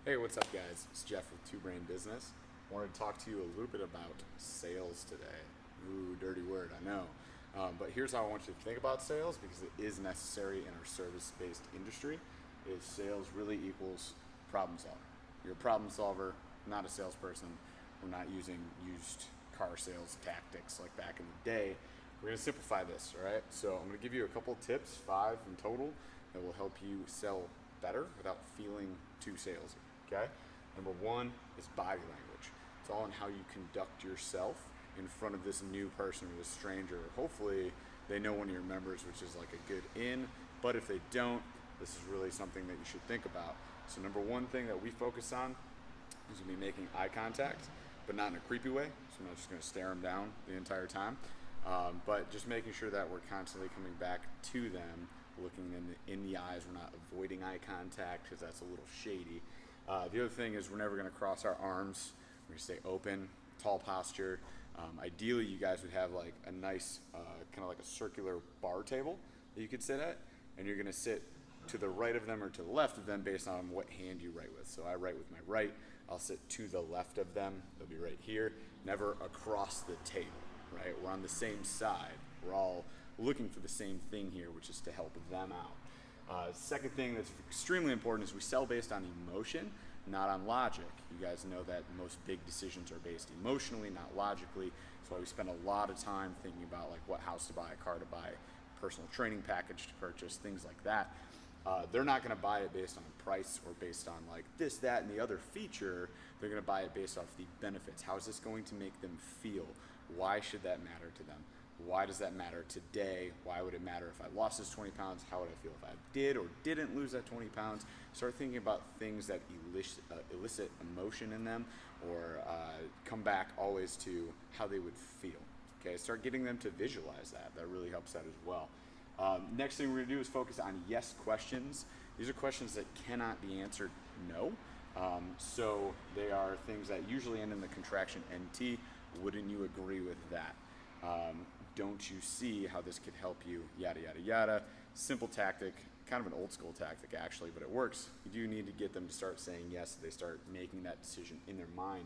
Hey, what's up, guys? It's Jeff with Two Brain Business. Wanted to talk to you a little bit about sales today. Ooh, dirty word, I know. But here's how I want you to think about sales, because it is necessary in our service-based industry. Is sales really equals problem solver. You're a problem solver, not a salesperson. We're not using used car sales tactics like back in the day. We're going to simplify this, all right? So I'm going to give you a couple tips, 5 in total, that will help you sell better without feeling too salesy. Okay? Number 1 is body language. It's all in how you conduct yourself in front of this new person or this stranger. Hopefully they know one of your members, which is like a good in, but if they don't, this is really something that you should think about. So number 1 thing that we focus on is going to be making eye contact, but not in a creepy way. So I'm not just going to stare them down the entire time, but just making sure that we're constantly coming back to them, looking them in the eyes. We're not avoiding eye contact because that's a little shady. The other thing is we're never going to cross our arms. We're going to stay open, tall posture. Ideally, you guys would have like a nice, kind of like a circular bar table that you could sit at, and you're going to sit to the right of them or to the left of them based on what hand you write with. So I write with my right. I'll sit to the left of them. They'll be right here, never across the table, right? We're on the same side. We're all looking for the same thing here, which is to help them out. Second thing that's extremely important is we sell based on emotion, not on logic. You guys know that most big decisions are based emotionally, not logically. That's why we spend a lot of time thinking about like what house to buy, a car to buy, personal training package to purchase, things like that. They're not going to buy it based on price or based on like this, that, and the other feature. They're going to buy it based off the benefits. How is this going to make them feel? Why should that matter to them? Why does that matter today? Why would it matter if I lost this 20 pounds? How would I feel if I did or didn't lose that 20 pounds? Start thinking about things that elicit emotion in them, or come back always to how they would feel. Okay, start getting them to visualize that. That really helps that as well. Next thing we're gonna do is focus on yes questions. These are questions that cannot be answered no. So they are things that usually end in the contraction NT. Wouldn't you agree with that? Don't you see how this could help you? Yada, yada, yada. Simple tactic, kind of an old school tactic actually, but it works. You do need to get them to start saying yes, so they start making that decision in their mind.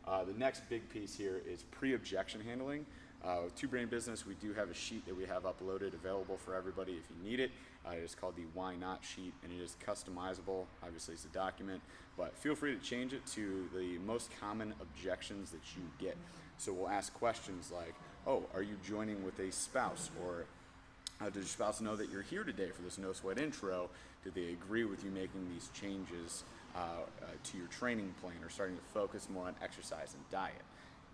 The next big piece here is pre-objection handling. With Two Brain Business, we do have a sheet that we have uploaded available for everybody if you need it. It is called the Why Not sheet, and it is customizable. Obviously, it's a document, but feel free to change it to the most common objections that you get. So we'll ask questions like, oh, are you joining with a spouse? Or does your spouse know that you're here today for this no sweat intro? Did they agree with you making these changes to your training plan, or starting to focus more on exercise and diet?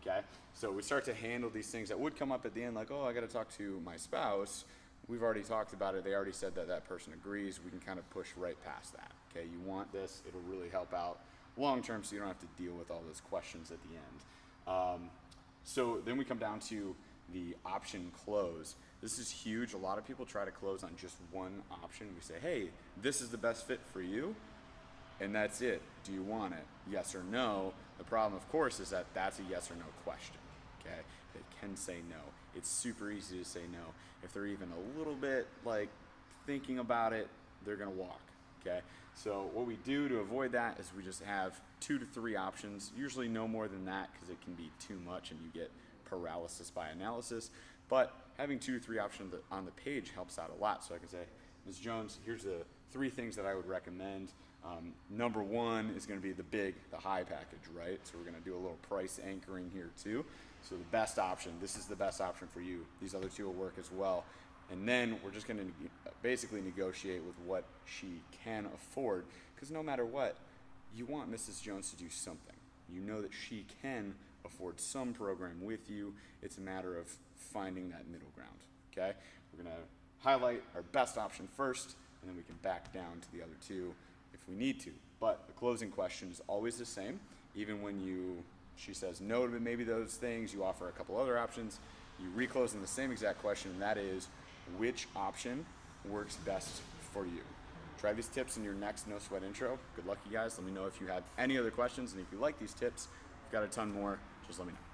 Okay, so we start to handle these things that would come up at the end, like, oh, I got to talk to my spouse. We've already talked about it. They already said that that person agrees. We can kind of push right past that. Okay, you want this. It'll really help out long term, so you don't have to deal with all those questions at the end. So then we come down to the option close. This is huge. A lot of people try to close on just one option. We say, hey, this is the best fit for you, and that's it. Do you want it? Yes or no. The problem, of course, is that that's a yes or no question. Okay, they can say no. It's super easy to say no. If they're even a little bit like thinking about it, they're gonna walk. Okay, so what we do to avoid that is we just have 2 to 3 options, usually no more than that, because it can be too much and you get paralysis by analysis. But having 2 to 3 options on the page helps out a lot. So I can say, Ms. Jones, here's the 3 things that I would recommend. Number 1 is going to be the high package, right? So we're going to do a little price anchoring here too. So the best option, this is the best option for you. These other 2 will work as well. And then we're just going to basically negotiate with what she can afford, because no matter what, you want Mrs. Jones to do something. You know that she can afford some program with you. It's a matter of finding that middle ground. Okay, we're going to highlight our best option first, and then we can back down to the other 2 if we need to. But the closing question is always the same. Even when she says no to maybe those things, you offer a couple other options, you reclose in the same exact question, and that is, which option works best for you? Try these tips in your next No Sweat intro. Good luck, you guys. Let me know if you have any other questions, and if you like these tips, I've got a ton more. Just let me know.